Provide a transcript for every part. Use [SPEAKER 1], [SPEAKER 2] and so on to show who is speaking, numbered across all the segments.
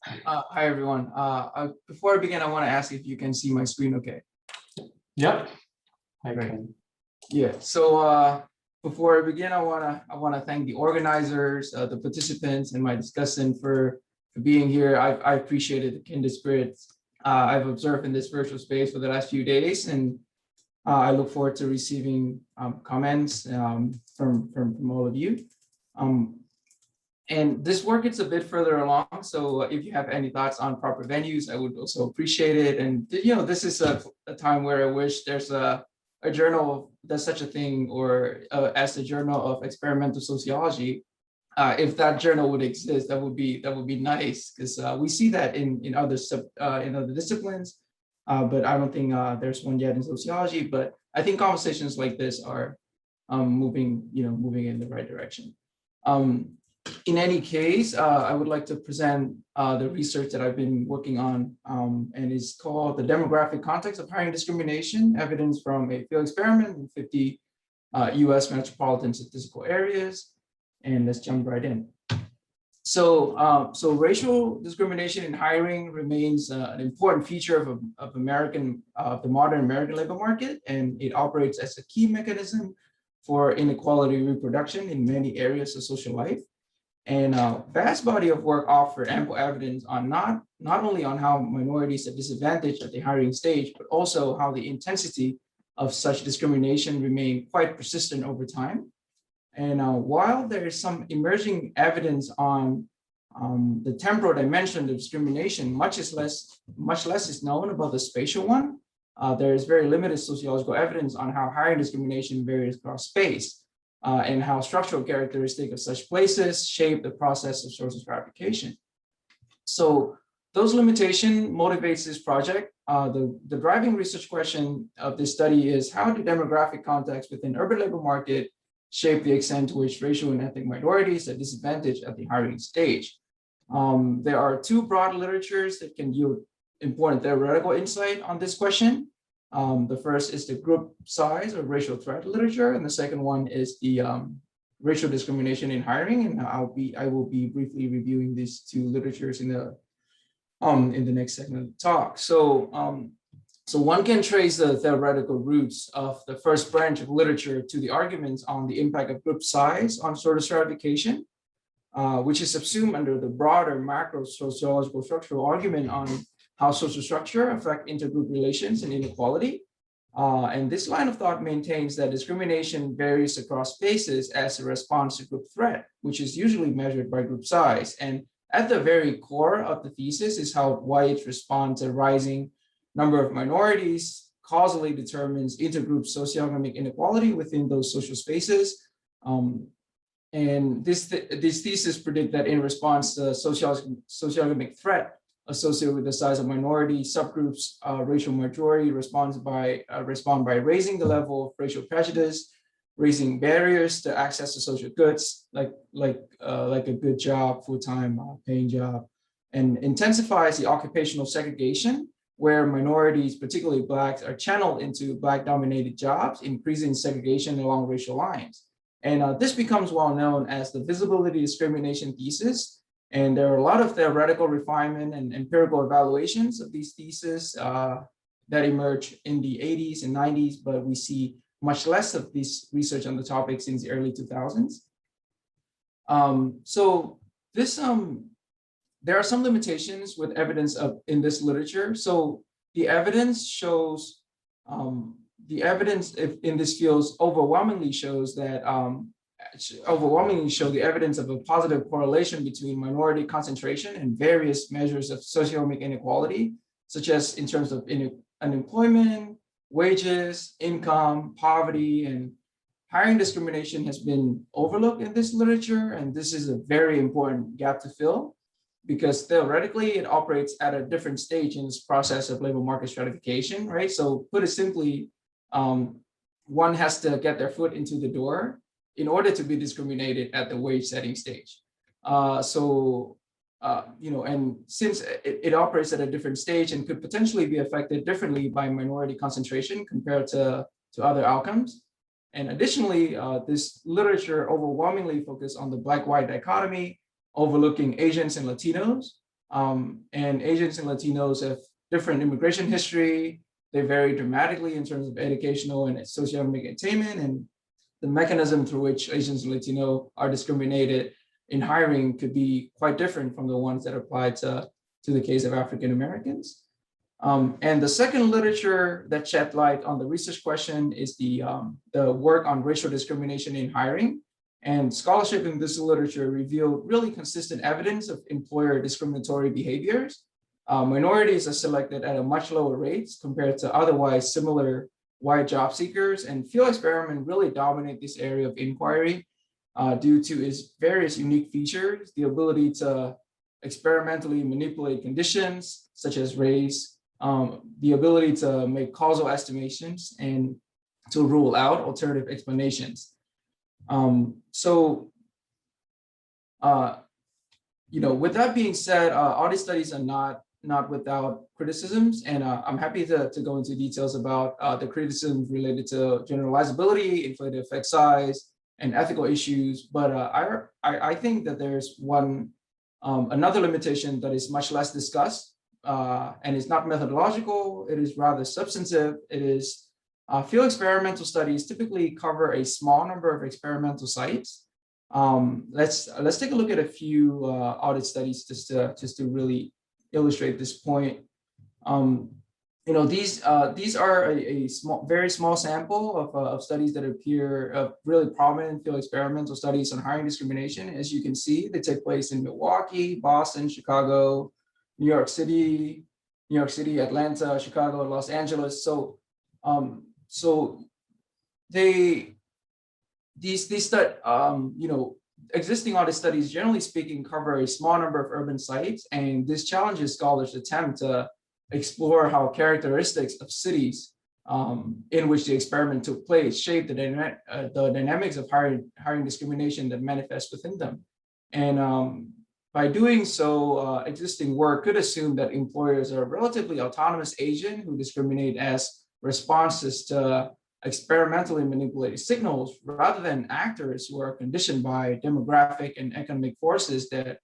[SPEAKER 1] Hi everyone. Before I begin, I want to ask if you can see my screen okay.
[SPEAKER 2] Yep, I
[SPEAKER 1] Great.
[SPEAKER 2] can.
[SPEAKER 1] Yeah. So before I begin, I wanna thank the organizers, the participants, and my discussant for being here. I appreciated the kindred spirits I've observed in this virtual space for the last few days, and I look forward to receiving comments from all of you. Um, And this work gets a bit further along. So if you have any thoughts on proper venues, I would also appreciate it. And this is a time where I wish there's a journal that's such a thing, or as the Journal of Experimental Sociology. If that journal would exist, that would be nice, because we see that in other disciplines, but I don't think there's one yet in sociology. But I think conversations like this are moving in the right direction. Um, in any case, I would like to present the research that I've been working on, and it's called The Demographic Context of Hiring Discrimination, Evidence from a Field Experiment in 50 US Metropolitan Statistical Areas. And let's jump right in. So racial discrimination in hiring remains an important feature of the modern American labor market, and it operates as a key mechanism for inequality reproduction in many areas of social life. And a vast body of work offered ample evidence on not only on how minorities are disadvantaged at the hiring stage, but also how the intensity of such discrimination remain quite persistent over time. And while there is some emerging evidence on the temporal dimension of discrimination, much less is known about the spatial one. There is very limited sociological evidence on how hiring discrimination varies across space, and how structural characteristics of such places shape the process of social stratification. So those limitations motivates this project. The driving research question of this study is, how do demographic contexts within urban labor market shape the extent to which racial and ethnic minorities are disadvantaged at the hiring stage? There are two broad literatures that can yield important theoretical insight on this question. The first is the group size or racial threat literature, and the second one is the racial discrimination in hiring. And I will be briefly reviewing these two literatures in the next segment of the talk. So one can trace the theoretical roots of the first branch of literature to the arguments on the impact of group size on social stratification, which is subsumed under the broader macro sociological structural argument on how social structure affect intergroup relations and inequality. And this line of thought maintains that discrimination varies across spaces as a response to group threat, which is usually measured by group size. And at the very core of the thesis is how whites respond to rising number of minorities causally determines intergroup socioeconomic inequality within those social spaces. And this thesis predict that in response to socioeconomic threat associated with the size of minority subgroups, racial majority respond by raising the level of racial prejudice, raising barriers to access to social goods like a good job, full-time paying job, and intensifies the occupational segregation, where minorities, particularly Blacks, are channeled into Black-dominated jobs, increasing segregation along racial lines. And this becomes well known as the visibility discrimination thesis. And there are a lot of theoretical refinement and empirical evaluations of these theses that emerge in the 80s and 90s, but we see much less of this research on the topic since the early 2000s. There are some limitations with evidence in this literature. So the evidence shows, in this field overwhelmingly show the evidence of a positive correlation between minority concentration and various measures of socioeconomic inequality, such as in terms of unemployment, wages, income, poverty, and hiring discrimination has been overlooked in this literature. And this is a very important gap to fill, because theoretically it operates at a different stage in this process of labor market stratification, right? So put it simply, one has to get their foot into the door in order to be discriminated at the wage setting stage. And since it operates at a different stage and could potentially be affected differently by minority concentration compared to other outcomes. And additionally, this literature overwhelmingly focused on the Black-white dichotomy, overlooking Asians and Latinos. And Asians and Latinos have different immigration history. They vary dramatically in terms of educational and socioeconomic attainment, and the mechanism through which Asians and Latino are discriminated in hiring could be quite different from the ones that apply to the case of African Americans. And the second literature that shed light on the research question is the work on racial discrimination in hiring. And scholarship in this literature revealed really consistent evidence of employer discriminatory behaviors. Minorities are selected at a much lower rates compared to otherwise similar white job seekers, and field experiment really dominate this area of inquiry due to its various unique features, the ability to experimentally manipulate conditions such as race, the ability to make causal estimations and to rule out alternative explanations. With that being said, all these studies are not without criticisms, and I'm happy to go into details about the criticisms related to generalizability, inflated effect size, and ethical issues. But I think that there's another limitation that is much less discussed, and it's not methodological. It is rather substantive. It is field experimental studies typically cover a small number of experimental sites. Let's take a look at a few audit studies just to really illustrate this point. These are a very small sample of studies that appear really prominent field experimental studies on hiring discrimination. As you can see, they take place in Milwaukee, Boston, Chicago, New York City, Atlanta, Chicago, Los Angeles. Existing audit studies, generally speaking, cover a small number of urban sites, and this challenges scholars' attempt to explore how characteristics of cities in which the experiment took place shape the dynamics of hiring discrimination that manifests within them. And by doing so, existing work could assume that employers are relatively autonomous agents who discriminate as responses to experimentally manipulated signals rather than actors who are conditioned by demographic and economic forces that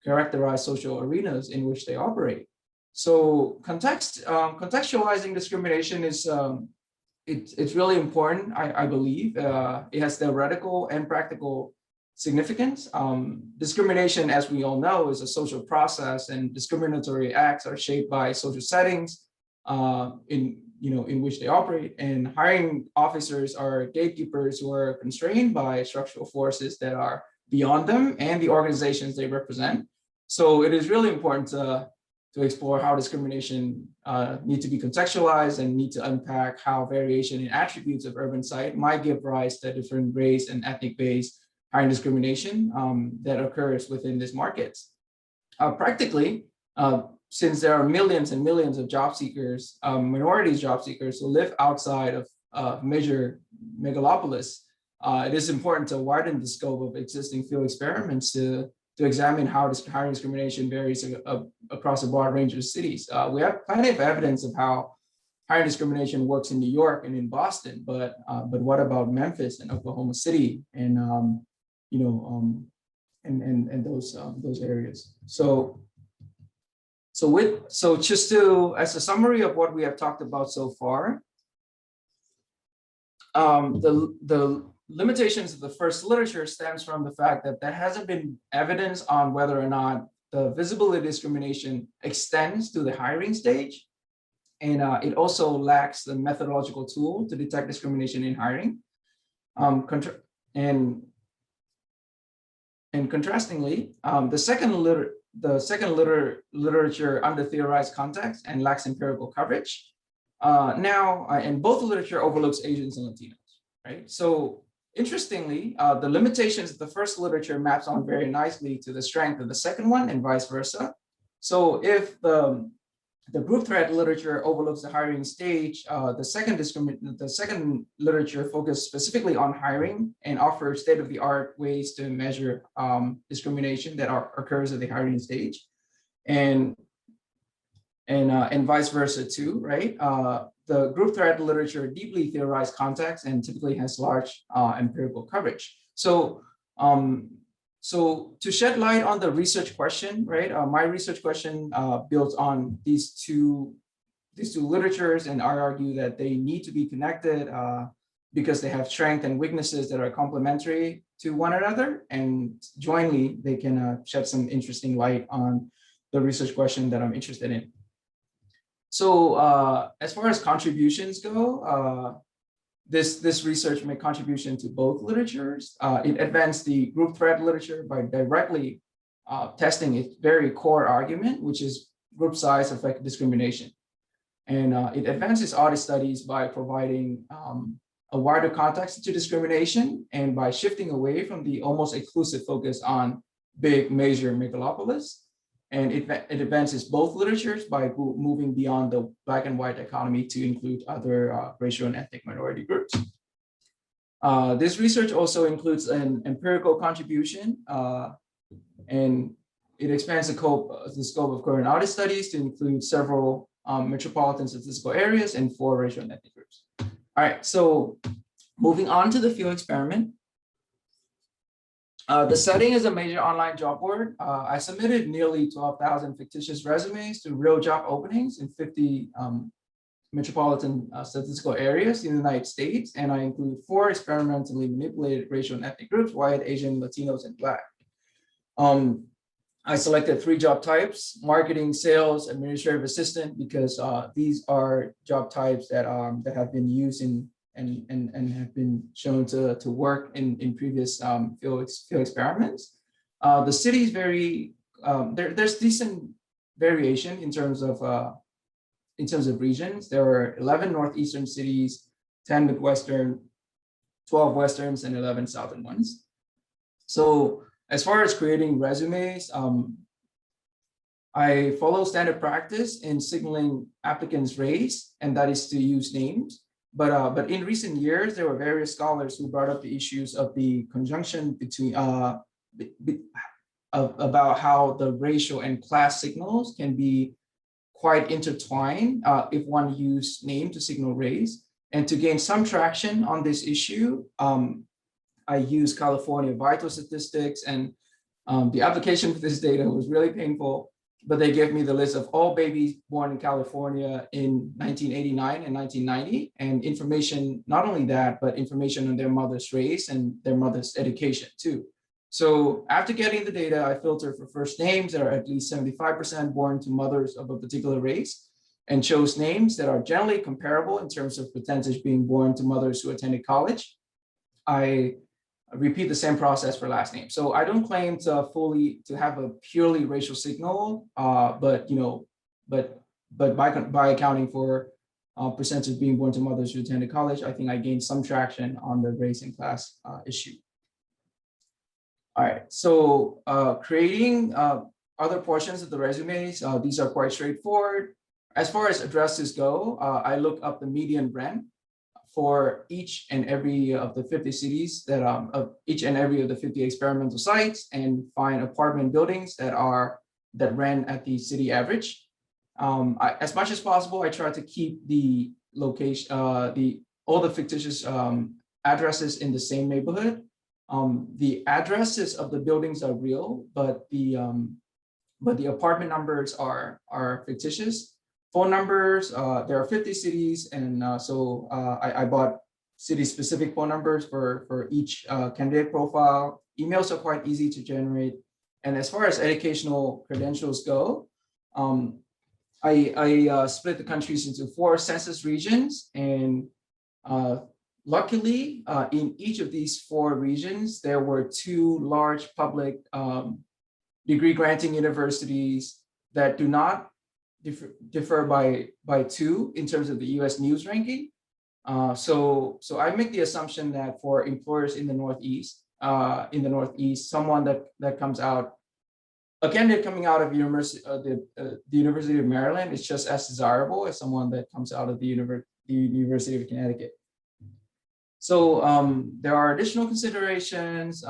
[SPEAKER 1] characterize social arenas in which they operate. So contextualizing discrimination is it's really important, I believe. It has theoretical and practical significance. Discrimination, as we all know, is a social process, and discriminatory acts are shaped by social settings in which they operate. And hiring officers are gatekeepers who are constrained by structural forces that are beyond them and the organizations they represent. So it is really important to explore how discrimination need to be contextualized and need to unpack how variation in attributes of urban site might give rise to different race and ethnic-based hiring discrimination that occurs within these markets. Practically, since there are millions and millions of job seekers, minorities job seekers who live outside of major megalopolis, it is important to widen the scope of existing field experiments to examine how hiring discrimination varies across a broad range of cities. We have plenty of evidence of how hiring discrimination works in New York and in Boston, but what about Memphis and Oklahoma City and those areas? So just as a summary of what we have talked about so far, the limitations of the first literature stems from the fact that there hasn't been evidence on whether or not the visibility discrimination extends to the hiring stage. And it also lacks the methodological tool to detect discrimination in hiring. And contrastingly, the second literature under theorized context and lacks empirical coverage. And both literature overlooks Asians and Latinos, right? So interestingly, the limitations of the first literature maps on very nicely to the strength of the second one and vice versa. So if the group threat literature overlooks the hiring stage, the second literature focused specifically on hiring and offers state-of-the-art ways to measure discrimination that occurs at the hiring stage, and vice versa too, right? The group threat literature deeply theorized context and typically has large empirical coverage. So So to shed light on the research question, right? My research question builds on these two literatures, and I argue that they need to be connected because they have strengths and weaknesses that are complementary to one another, and jointly they can shed some interesting light on the research question that I'm interested in. So as far as contributions go, this research made contribution to both literatures. It advanced the group thread literature by directly testing its very core argument, which is group size affect discrimination. And it advances audit studies by providing a wider context to discrimination and by shifting away from the almost exclusive focus on big major megalopolis. And it advances both literatures by moving beyond the black and white dichotomy to include other racial and ethnic minority groups. This research also includes an empirical contribution, and it expands the scope of current audit studies to include several metropolitan statistical areas and 4 racial and ethnic groups. All right, so moving on to the field experiment. The setting is a major online job board. I submitted nearly 12,000 fictitious resumes to real job openings in 50 metropolitan statistical areas in the United States, and I include 4 experimentally manipulated racial and ethnic groups: white, Asian, Latinos, and Black. I selected 3 job types: marketing, sales, administrative assistant, because these are job types that have been used in and have been shown to work in previous field experiments. The city is very there's decent variation in terms of regions. There are 11 northeastern cities, 10 midwestern, 12 westerns, and 11 southern ones. So as far as creating resumes, I follow standard practice in signaling applicants' race, and that is to use names. But in recent years, there were various scholars who brought up the issues of the conjunction between about how the racial and class signals can be quite intertwined if one used name to signal race. And to gain some traction on this issue, I used California vital statistics, and the application for this data was really painful, but they gave me the list of all babies born in California in 1989 and 1990, and information, not only that, but information on their mother's race and their mother's education too. So after getting the data, I filtered for first names that are at least 75% born to mothers of a particular race, and chose names that are generally comparable in terms of percentage being born to mothers who attended college. I repeat the same process for last name. So I don't claim to have a purely racial signal, but by accounting for percentage being born to mothers who attended college, I think I gained some traction on the race and class issue. All right, so creating other portions of the resumes, these are quite straightforward. As far as addresses go, I look up the median rent for each and every of the 50 cities that of each and every of the 50 experimental sites, and find apartment buildings that rent at the city average. As much as possible, I try to keep the location, all the fictitious addresses in the same neighborhood. The addresses of the buildings are real, but the apartment numbers are fictitious. Phone numbers, there are 50 cities, and so I bought city-specific phone numbers for each candidate profile. Emails are quite easy to generate. And as far as educational credentials go, I split the countries into 4 census regions, and luckily, in each of these 4 regions, there were 2 large public degree-granting universities that do not differ by 2 in terms of the U.S. News ranking. So I make the assumption that for employers in the Northeast, someone that comes out, a candidate coming out of the University of Maryland is just as desirable as someone that comes out of the University of Connecticut. So there are additional considerations.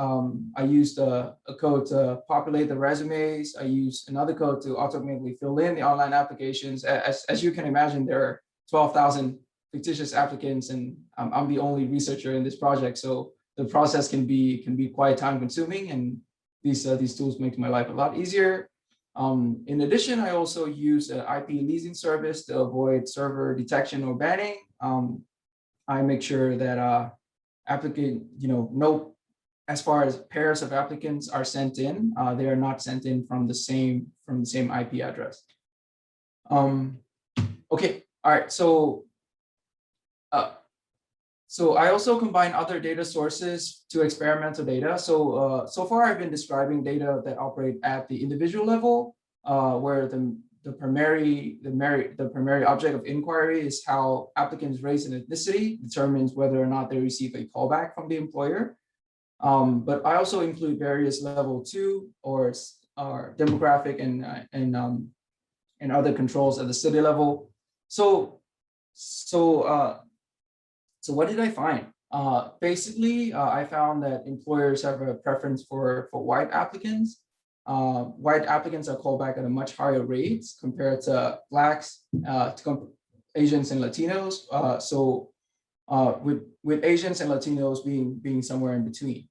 [SPEAKER 1] I used a code to populate the resumes. I used another code to automatically fill in the online applications. As you can imagine, there are 12,000 fictitious applicants, and I'm the only researcher in this project. So the process can be quite time consuming, and these tools make my life a lot easier. In addition, I also use an IP leasing service to avoid server detection or banning. I make sure that applicant, no, as far as pairs of applicants are sent in, they are not sent in from the same IP address. Okay, all right. So I also combine other data sources to experimental data. So far I've been describing data that operate at the individual level, where the primary object of inquiry is how applicants' race and ethnicity determines whether or not they receive a callback from the employer. But I also include various level 2 or demographic and other controls at the city level. So what did I find? Basically, I found that employers have a preference for white applicants. White applicants are called back at a much higher rates compared to Blacks, Asians and Latinos. With Asians and Latinos being somewhere in between.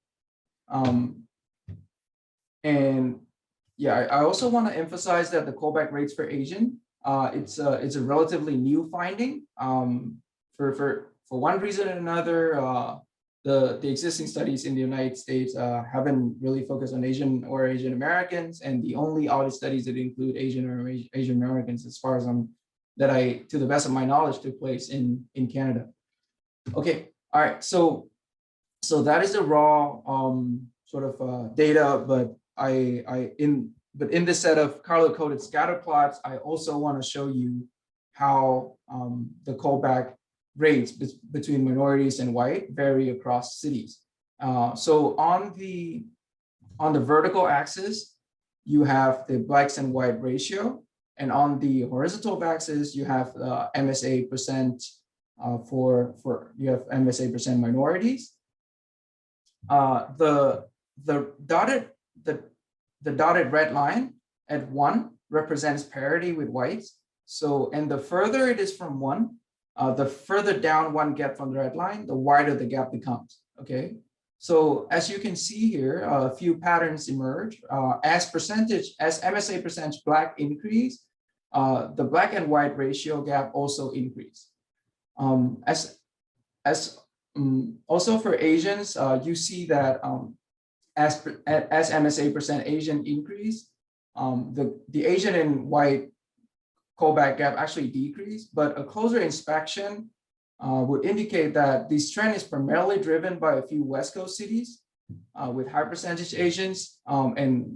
[SPEAKER 1] And yeah, I also want to emphasize that the callback rates for Asian, it's a relatively new finding. For one reason or another, the existing studies in the United States haven't really focused on Asian or Asian Americans, and the only audit studies that include Asian or Asian Americans, as far as to the best of my knowledge, took place in Canada. Okay, all right, so that is the raw sort of data, but in this set of color-coded scatter plots, I also want to show you how the callback rates between minorities and white vary across cities. So on the vertical axis, you have the Blacks and white ratio, and on the horizontal axis, you have MSA percent you have MSA percent minorities. The dotted red line at 1 represents parity with whites. So, and the further it is from 1, the further down one gets from the red line, the wider the gap becomes. Okay. So as you can see here, a few patterns emerge. As MSA percentage Black increase, the Black and white ratio gap also increase. Also for Asians, you see that as MSA percent Asian increase, the Asian and white callback gap actually decreased, but a closer inspection would indicate that this trend is primarily driven by a few West Coast cities with high percentage Asians, and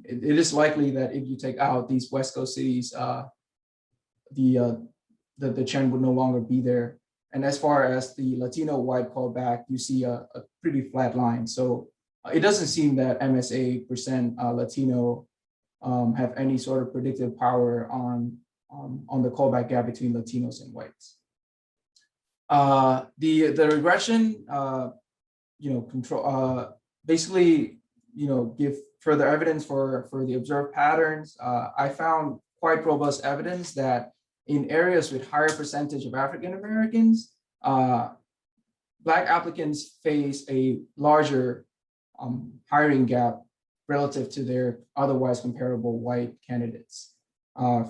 [SPEAKER 1] it is likely that if you take out these West Coast cities, the trend would no longer be there. And as far as the Latino white callback, you see a pretty flat line. So it doesn't seem that MSA percent Latino have any sort of predictive power on the callback gap between Latinos and whites. The regression, basically, give further evidence for the observed patterns. I found quite robust evidence that in areas with higher percentage of African Americans, Black applicants face a larger hiring gap relative to their otherwise comparable white candidates.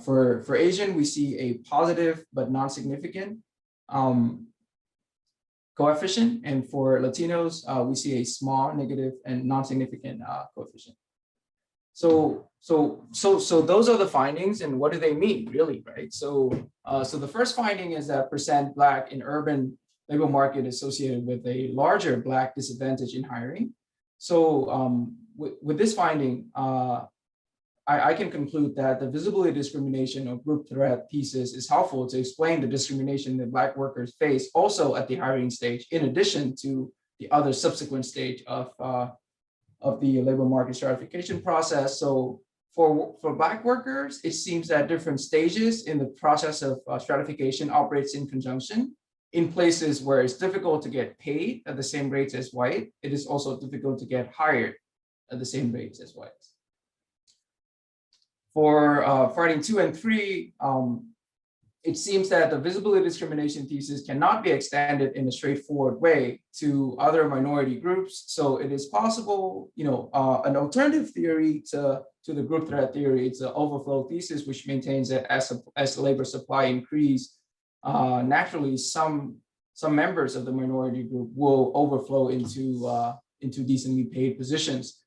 [SPEAKER 1] For Asian, we see a positive but non-significant coefficient, and for Latinos, we see a small negative and non-significant coefficient. So those are the findings, and what do they mean, really, right? So the first finding is that percent Black in urban labor market associated with a larger Black disadvantage in hiring. So with this finding, I can conclude that the visibility discrimination or group threat thesis is helpful to explain the discrimination that Black workers face also at the hiring stage, in addition to the other subsequent stage of the labor market stratification process. So for Black workers, it seems that different stages in the process of stratification operates in conjunction. In places where it's difficult to get paid at the same rates as white, it is also difficult to get hired at the same rates as whites. For finding 2 and 3, it seems that the visibility discrimination thesis cannot be extended in a straightforward way to other minority groups. So it is possible, an alternative theory to the group threat theory, it's an overflow thesis, which maintains that as labor supply increase, naturally some members of the minority group will overflow into decently paid positions.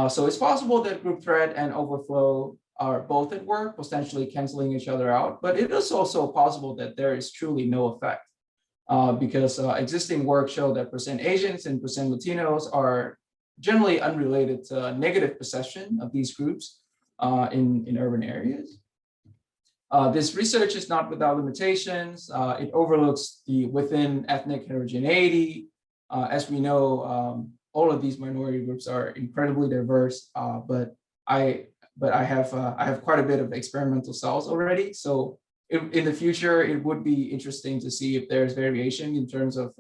[SPEAKER 1] So it's possible that group threat and overflow are both at work, potentially canceling each other out, but it is also possible that there is truly no effect because existing work show that percent Asians and percent Latinos are generally unrelated to negative perception of these groups in urban areas. This research is not without limitations. It overlooks the within ethnic heterogeneity. As we know, all of these minority groups are incredibly diverse, but I have quite a bit of experimental cells already. So in the future, it would be interesting to see if there's variation in terms of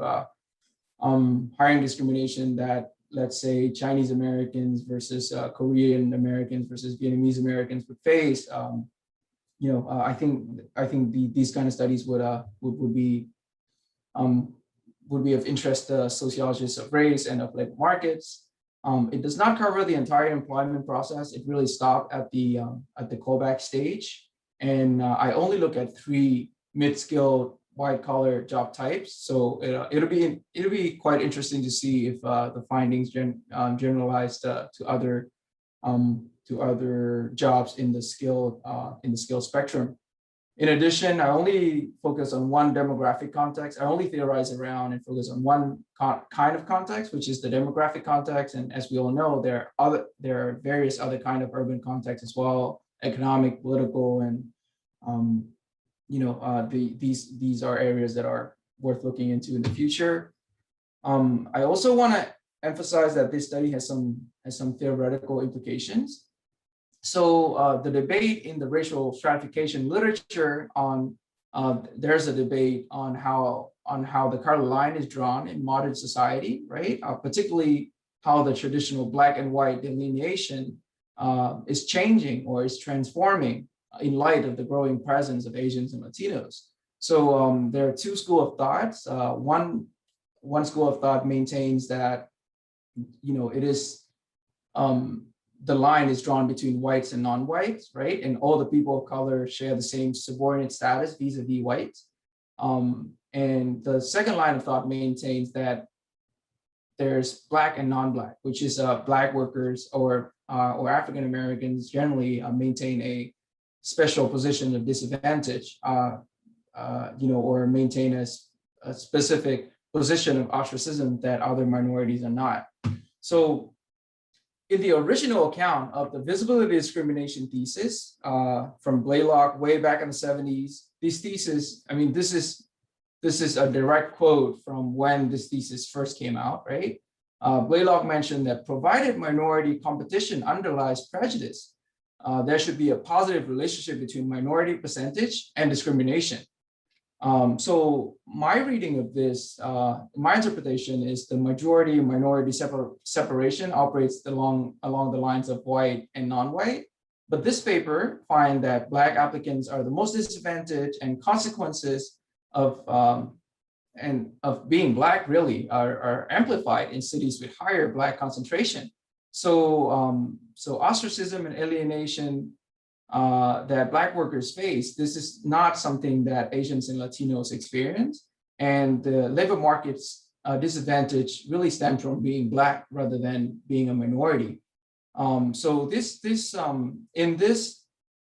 [SPEAKER 1] hiring discrimination that, let's say, Chinese Americans versus Korean Americans versus Vietnamese Americans would face. I think these kind of studies would be of interest to sociologists of race and of labor markets. It does not cover the entire employment process. It really stopped at the callback stage, and I only look at 3 mid-skilled white-collar job types. So it'll be quite interesting to see if the findings generalized to other jobs in the skill spectrum. In addition, I only focus on one demographic context. I only theorize around and focus on one kind of context, which is the demographic context. And as we all know, there are various other kind of urban contexts as well, economic, political, and these are areas that are worth looking into in the future. I also want to emphasize that this study has some theoretical implications. So the debate in the racial stratification literature there's a debate on how the color line is drawn in modern society, right? Particularly how the traditional black and white delineation is changing or is transforming in light of the growing presence of Asians and Latinos. So there are 2 schools of thoughts. One school of thought maintains that it is the line is drawn between whites and non-whites, right? And all the people of color share the same subordinate status vis-a-vis whites. And the second line of thought maintains that there's black and non-black, which is black workers or African Americans generally maintain a special position of disadvantage, or maintain a specific position of ostracism that other minorities are not. So in the original account of the visibility discrimination thesis from Blaylock way back in the 70s, these theses, I mean, this is a direct quote from when this thesis first came out, right? Blaylock mentioned that provided minority competition underlies prejudice, there should be a positive relationship between minority percentage and discrimination. So my reading of this, my interpretation is the majority minority separation operates along the lines of white and non-white. But this paper finds that Black applicants are the most disadvantaged, and consequences of being Black really are amplified in cities with higher Black concentration. So ostracism and alienation that Black workers face, this is not something that Asians and Latinos experience. And the labor market's disadvantage really stems from being Black rather than being a minority. So in this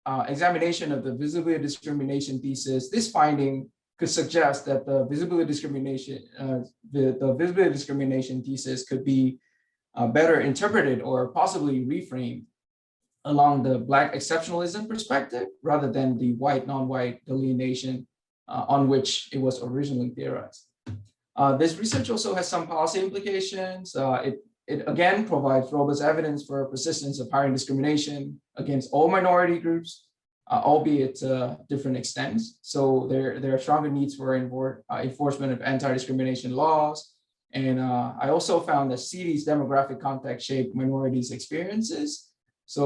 [SPEAKER 1] examination of the visibility discrimination thesis, this finding could suggest that the visibility discrimination thesis could be better interpreted or possibly reframed along the Black exceptionalism perspective rather than the white, non-white delineation on which it was originally theorized. This research also has some policy implications. It again provides robust evidence for persistence of hiring discrimination against all minority groups, albeit to different extents. So there are stronger needs for enforcement of anti-discrimination laws. And I also found that cities' demographic context shape minorities' experiences. So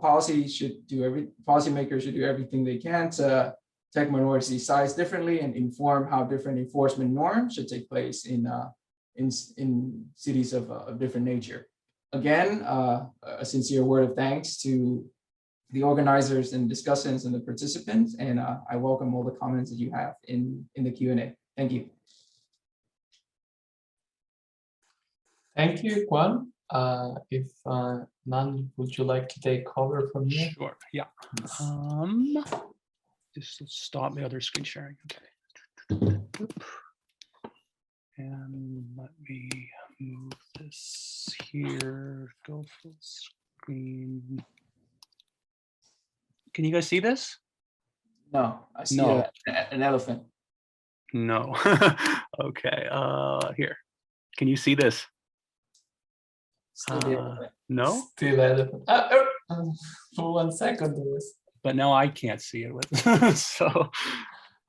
[SPEAKER 1] policymakers should do everything they can to tech minorities sized differently and inform how different enforcement norms should take place in cities of different nature. Again, a sincere word of thanks to the organizers and discussants and the participants, and I welcome all the comments that you have in the Q&A. Thank you.
[SPEAKER 2] Thank you, Quan. If none, would you like to take cover from here?
[SPEAKER 3] Sure, yeah. Just stop my other screen sharing. Okay. And let me move this here, go full screen. Can you guys see this?
[SPEAKER 1] No, I see
[SPEAKER 3] No.
[SPEAKER 1] an elephant.
[SPEAKER 3] No. Okay, here. Can you see this?
[SPEAKER 1] Still the elephant.
[SPEAKER 3] No,
[SPEAKER 2] Still elephant. For 1 second, there was.
[SPEAKER 3] but now I can't see it with, so,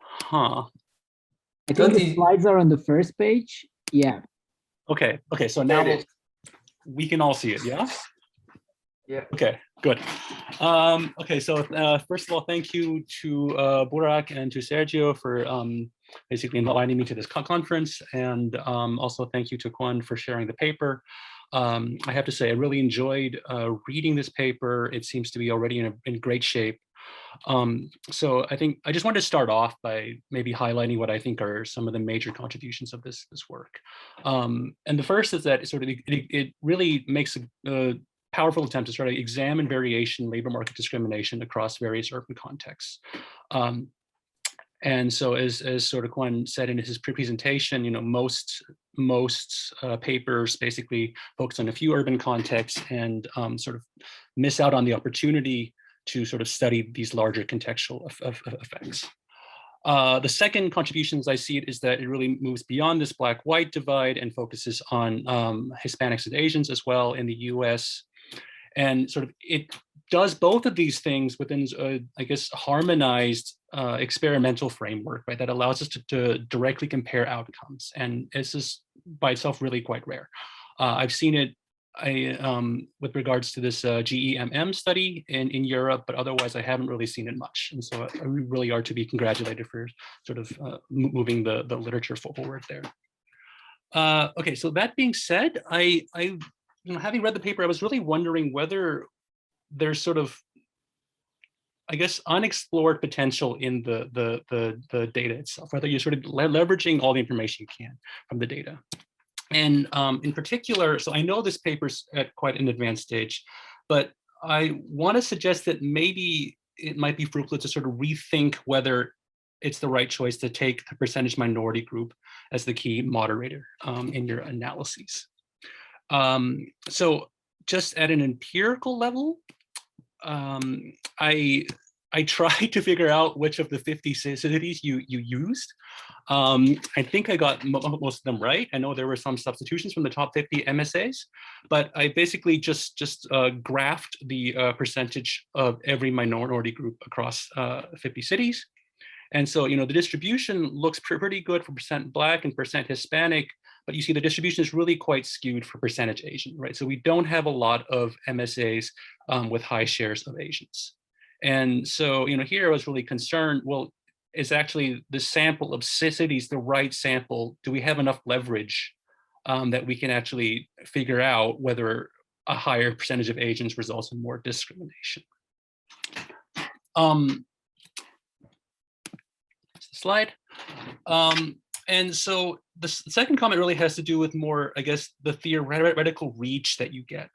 [SPEAKER 3] huh.
[SPEAKER 4] I think the slides are on the first page. Yeah.
[SPEAKER 3] Okay, so now we can all see it, yeah?
[SPEAKER 1] Yeah.
[SPEAKER 3] Okay, good. Okay, so first of all, thank you to Burak and to Sergio for basically inviting me to this conference, and also thank you to Quan for sharing the paper. I have to say, I really enjoyed reading this paper. It seems to be already in great shape. So I think I just wanted to start off by maybe highlighting what I think are some of the major contributions of this work. And the first is that it really makes a powerful attempt to sort of examine variation in labor market discrimination across various urban contexts. And so as sort of Quan said in his presentation, you know, most papers basically focus on a few urban contexts and sort of miss out on the opportunity to sort of study these larger contextual effects. The second contributions I see is that it really moves beyond this Black-white divide and focuses on Hispanics and Asians as well in the US. And sort of it does both of these things within, I guess, harmonized experimental framework, right, that allows us to directly compare outcomes. And this is by itself really quite rare. I've seen it with regards to this GEMM study in Europe, but otherwise I haven't really seen it much. And so we really are to be congratulated for sort of moving the literature forward there. Okay, so that being said, you know, having read the paper, I was really wondering whether there's sort of, I guess, unexplored potential in the data itself, whether you're sort of leveraging all the information you can from the data. And in particular, so I know this paper's at quite an advanced stage, but I want to suggest that maybe it might be fruitful to sort of rethink whether it's the right choice to take the percentage minority group as the key moderator in your analyses. So just at an empirical level, I tried to figure out which of the 50 cities you used. I think I got most of them right. I know there were some substitutions from the top 50 MSAs, but I basically just graphed the percentage of every minority group across 50 cities. And so, you know, the distribution looks pretty good for percent Black and percent Hispanic, but you see the distribution is really quite skewed for percentage Asian, right? So we don't have a lot of MSAs with high shares of Asians. And so, you know, here I was really concerned, well, is actually the sample of cities the right sample? Do we have enough leverage that we can actually figure out whether a higher percentage of Asians results in more discrimination? Slide. And so the second comment really has to do with more, I guess, the theoretical reach that you get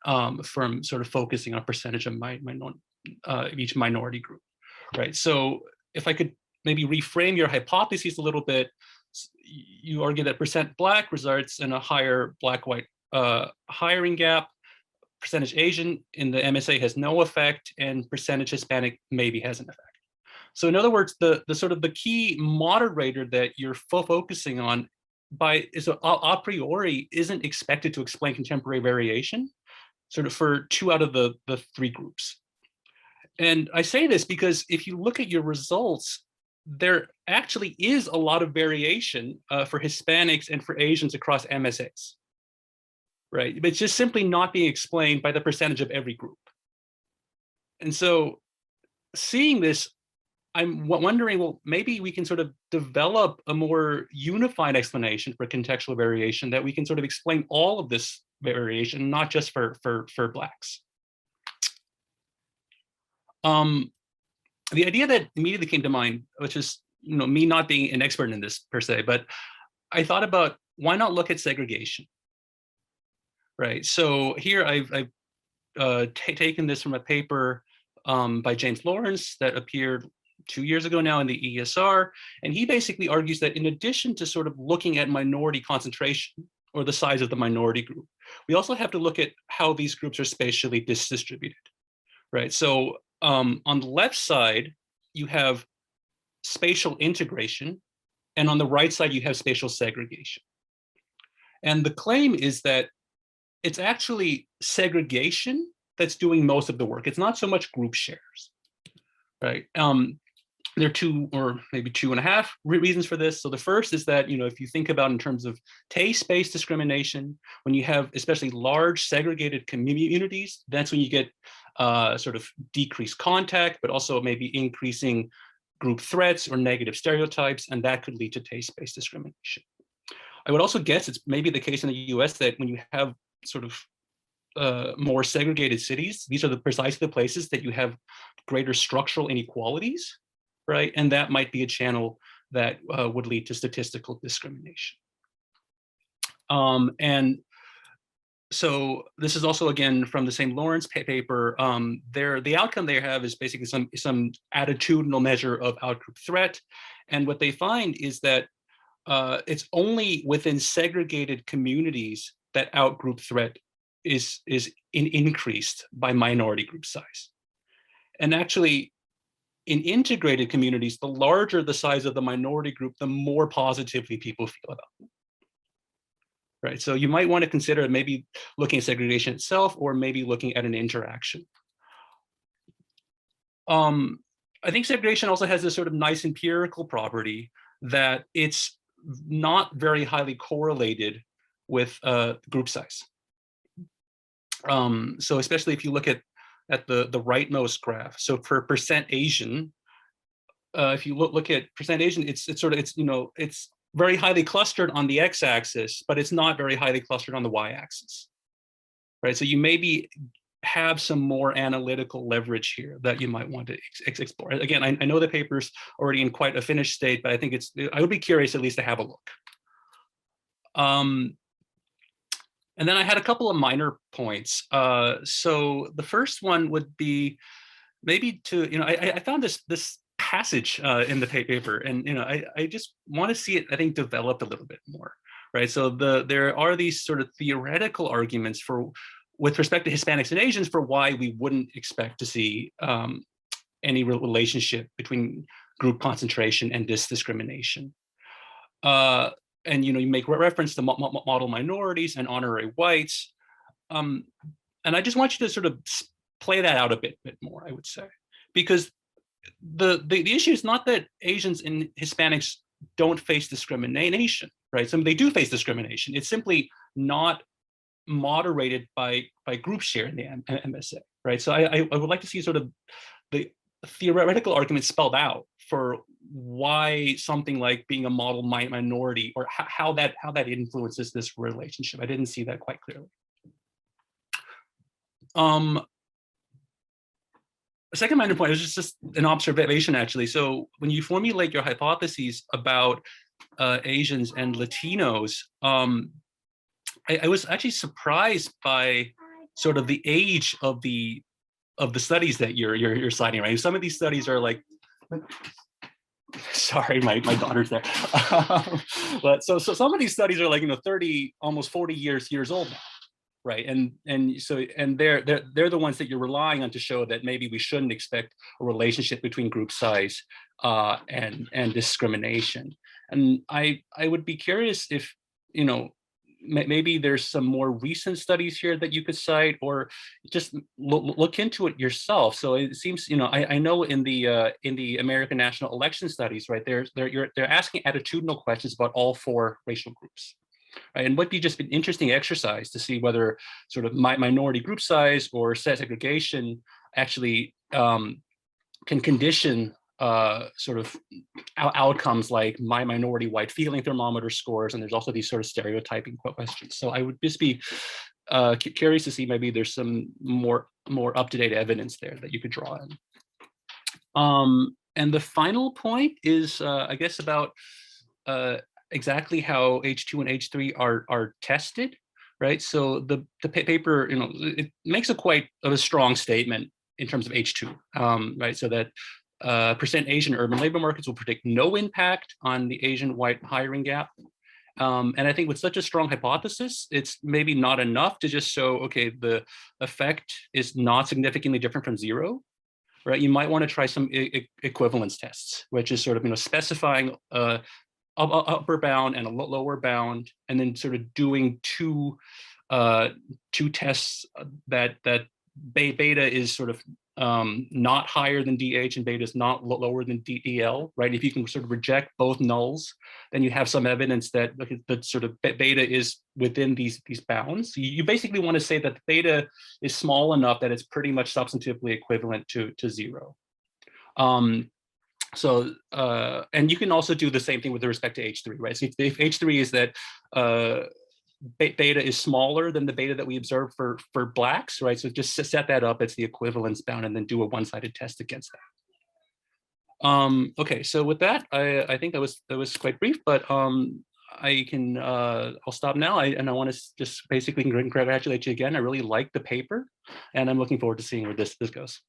[SPEAKER 3] from sort of focusing on percentage of each minority group, right? So if I could maybe reframe your hypotheses a little bit, you argue that percent Black results in a higher Black-white hiring gap, percentage Asian in the MSA has no effect, and percentage Hispanic maybe has an effect. So in other words, the sort of the key moderator that you're focusing on is a priori isn't expected to explain contemporary variation, sort of for 2 out of the 3 groups. And I say this because if you look at your results, there actually is a lot of variation for Hispanics and for Asians across MSAs, right? But it's just simply not being explained by the percentage of every group. And so seeing this, I'm wondering, well, maybe we can sort of develop a more unified explanation for contextual variation that we can sort of explain all of this variation, not just for Blacks. The idea that immediately came to mind, which is, you know, me not being an expert in this per se, but I thought about why not look at segregation, right? So here I've taken this from a paper by James Lawrence that appeared 2 years ago now in the ESR, and he basically argues that in addition to sort of looking at minority concentration or the size of the minority group, we also have to look at how these groups are spatially distributed, right? So on the left side, you have spatial integration, and on the right side, you have spatial segregation. And the claim is that it's actually segregation that's doing most of the work. It's not so much group shares, right? There are two or maybe two and a half reasons for this. So the first is that, you know, if you think about in terms of taste-based discrimination, when you have especially large segregated communities, that's when you get sort of decreased contact, but also maybe increasing group threats or negative stereotypes, and that could lead to taste-based discrimination. I would also guess it's maybe the case in the US that when you have sort of more segregated cities, these are precisely the places that you have greater structural inequalities, right? And that might be a channel that would lead to statistical discrimination. And so this is also, again, from the same Lawrence paper. The outcome they have is basically some attitudinal measure of outgroup threat. And what they find is that it's only within segregated communities that outgroup threat is increased by minority group size. And actually, in integrated communities, the larger the size of the minority group, the more positively people feel about them. Right, so you might want to consider maybe looking at segregation itself, or maybe looking at an interaction. I think segregation also has this sort of nice empirical property that it's not very highly correlated with group size. So especially if you look at the rightmost graph. So for percent Asian, if you look at percent Asian, it's very highly clustered on the x-axis, but it's not very highly clustered on the y-axis, right? So you maybe have some more analytical leverage here that you might want to explore. Again, I know the paper's already in quite a finished state, but I think I would be curious at least to have a look. And then I had a couple of minor points. So the first one would be maybe to, I found this passage in the paper, and I just want to see it, I think, developed a little bit more, right? So there are these sort of theoretical arguments with respect to Hispanics and Asians for why we wouldn't expect to see any relationship between group concentration and discrimination. And you make reference to model minorities and honorary whites, and I just want you to sort of play that out a bit more, I would say, because the issue is not that Asians and Hispanics don't face discrimination, right? So they do face discrimination. It's simply not moderated by group share in the MSA, right? So I would like to see sort of the theoretical argument spelled out for why something like being a model minority, or how that influences this relationship. I didn't see that quite clearly. A second minor point is just an observation, actually. So when you formulate your hypotheses about Asians and Latinos, I was actually surprised by sort of the age of the studies that you're citing, right? Some of these studies are like, sorry, my daughter's there. But so some of these studies are like 30, almost 40 years old now, right? And they're the ones that you're relying on to show that maybe we shouldn't expect a relationship between group size and discrimination. And I would be curious if maybe there's some more recent studies here that you could cite, or just look into it yourself. So it seems, I know in the American National Election Studies, right, they're asking attitudinal questions about all four racial groups, right? And would be just an interesting exercise to see whether sort of minority group size or segregation actually can condition sort of outcomes like my minority white feeling thermometer scores, and there's also these sort of stereotyping questions. So I would just be curious to see maybe there's some more up-to-date evidence there that you could draw in. And the final point is, I guess, about exactly how H2 and H3 are tested, right? So the paper, it makes a quite of a strong statement in terms of H2, right? So that percent Asian urban labor markets will predict no impact on the Asian white hiring gap. And I think with such a strong hypothesis, it's maybe not enough to just show, okay, the effect is not significantly different from zero, right? You might want to try some equivalence tests, which is sort of, specifying upper bound and a lower bound, and then sort of doing two tests that beta is sort of not higher than DH and beta is not lower than DL, right? If you can sort of reject both nulls, then you have some evidence that the sort of beta is within these bounds. You basically want to say that the beta is small enough that it's pretty much substantively equivalent to zero. And you can also do the same thing with respect to H3, right? So if H3 is that beta is smaller than the beta that we observe for blacks, right? So just set that up as the equivalence bound and then do a one-sided test against that. Okay, so with that, I think that was quite brief, but I can I'll stop now. And I want to just basically congratulate you again. I really like the paper, and I'm looking forward to seeing where this goes.